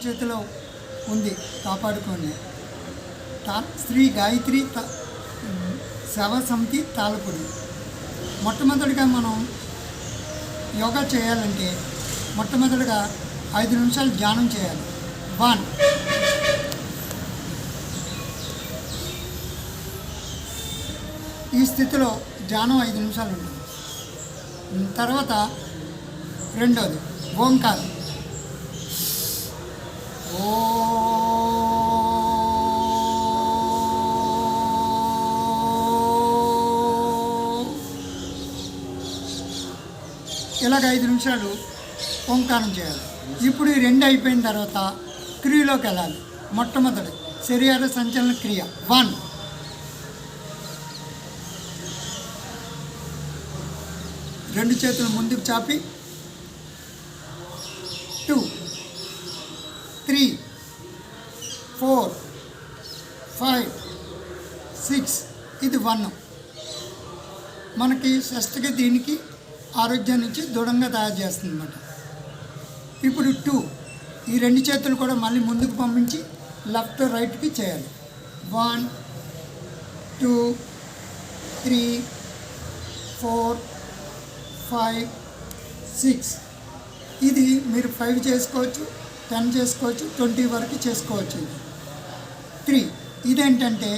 చేతిలో ఉంది, కాపాడుకోండి. శ్రీ గాయత్రి సేవా సమితి తాళపూడి. మొట్టమొదటిగా మనం యోగా చేయాలంటే మొట్టమొదటిగా 5 నిమిషాలు ధ్యానం చేయాలి. 1 ఈ స్థితిలో ధ్యానం 5 నిమిషాలు ఉంటుంది. తర్వాత రెండోది ఓంకారం. ఇలాగ 5 నిమిషాలు ఓంకారం చేయాలి. ఇప్పుడు ఈ 2 అయిపోయిన తర్వాత క్రియలోకి వెళ్ళాలి. మొట్టమొదటి శరీర సంచలన క్రియ. 1 2 చేతులు ముందుకు చాపి 2 3 4 5 6 ఇది 1. మనకి షష్ఠకి దీనికి ఆరోగ్యాన్ని ఇచ్చి దృఢంగా తయారు చేస్తుంది అన్నమాట. ఇప్పుడు 2 ఈ 2 చేతులు కూడా మళ్ళీ ముందుకు పంపించి లెఫ్ట్ రైట్కి చేయాలి. 1 2 3 4 5 6 ఇది మీరు 5 చేసుకోవచ్చు, 10 చేసుకోవచ్చు, 20 వరకు చేసుకోవచ్చు. 3 ఇదేంటంటే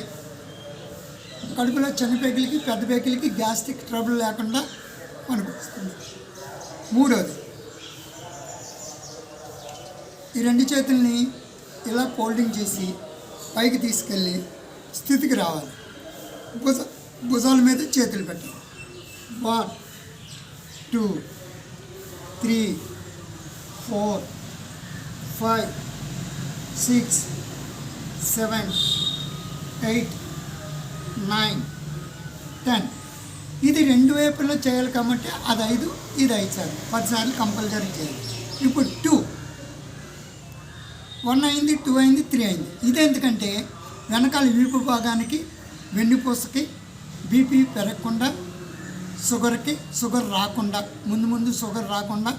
కడుపులో చిన్న పేగులకి పెద్ద పేగులకి గ్యాస్ట్రిక్ ట్రబుల్ లేకుండా మనకు వస్తుంది. 3వది ఈ 2 చేతుల్ని ఇలా ఫోల్డింగ్ చేసి పైకి తీసుకెళ్ళి స్థితికి రావాలి. భుజాల మీద చేతులు పెట్టాలి. 1 2 3 4 5 6 7 8 9 10 ఇది 2 వైపుల్లో చేయాలి కాబట్టి అది 5 ఇది 5 సార్లు 10 సార్లు కంపల్సరీ చేయాలి. ఇప్పుడు 2 1 అయింది, 2 అయింది, 3 అయింది. ఇది ఎందుకంటే వెనకాల వీపు భాగానికి వెన్నుపూసకి బీపీ పెరగకుండా షుగర్ రాకుండా ముందు షుగర్ రాకుండా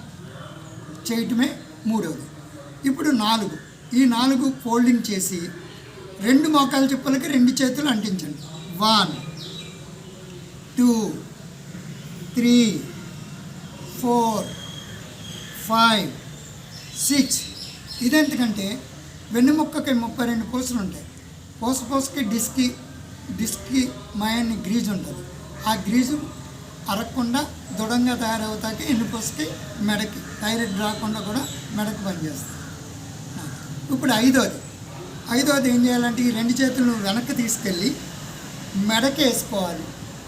చేయటమే 3వది. ఇప్పుడు 4 ఈ 4 ఫోల్డింగ్ చేసి 2 మోకాల చిప్పలకి 2 చేతులు అంటించండి. 1 2 3 4 5 6 ఇదెందుకంటే వెన్నుముక్కకి 32 పూసలు ఉంటాయి. పూసకి డిస్క్కి మయాన్ని గ్రీజు ఉంటుంది. ఆ గ్రీజు అరగకుండా దృఢంగా తయారవుతాకి ఎన్నుపూసకి మెడకి థైరాయిడ్ రాకుండా కూడా మెడకి పనిచేస్తుంది. ఇప్పుడు 5వది ఏం చేయాలంటే ఈ 2 చేతులను వెనక్కి తీసుకెళ్ళి మెడకి వేసుకోవాలి.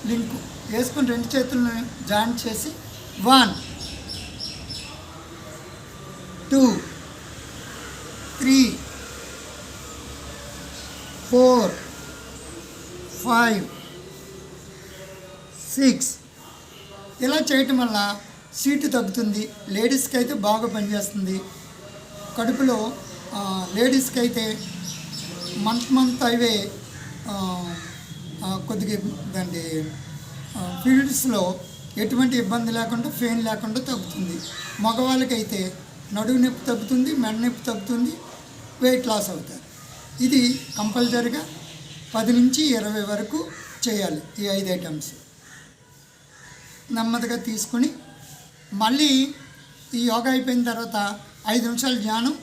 లింకు వేసుకుని 2 చేతులను జాయింట్ చేసి 1 2 3 4 5 6 ఇలా చేయటం వల్ల సీటు తగ్గుతుంది. లేడీస్కి అయితే బాగా పనిచేస్తుంది. కడుపులో లేడీస్కి అయితే మంత్ అవే కొద్దిగా దాన్ని పీరియడ్స్లో ఎటువంటి ఇబ్బంది లేకుండా పెయిన్ లేకుండా తగ్గుతుంది. మగవాళ్ళకైతే నడుము నొప్పి తగ్గుతుంది, మెడ నొప్పి తగ్గుతుంది, వెయిట్ లాస్ అవుతారు. ఇది కంపల్సరీగా 10 నుంచి 20 వరకు చేయాలి. ఈ 5 ఐటమ్స్ నెమ్మదిగా తీసుకొని మళ్ళీ ఈ యోగా అయిపోయిన తర్వాత 5 నిమిషాలు ధ్యానం,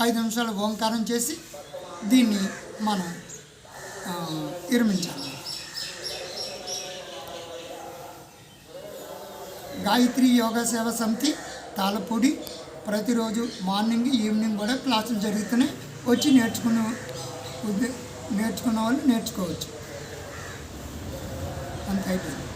5 నిమిషాలు ఓంకారం చేసి దీన్ని మనం విరమించాలి. గాయత్రి యోగా సేవా సమితి తాళపూడి ప్రతిరోజు మార్నింగ్ ఈవినింగ్ కూడా క్లాసులు జరుగుతున్నాయి. వచ్చి నేర్చుకున్న వాళ్ళు నేర్చుకోవచ్చు. అంత అయిపోయింది.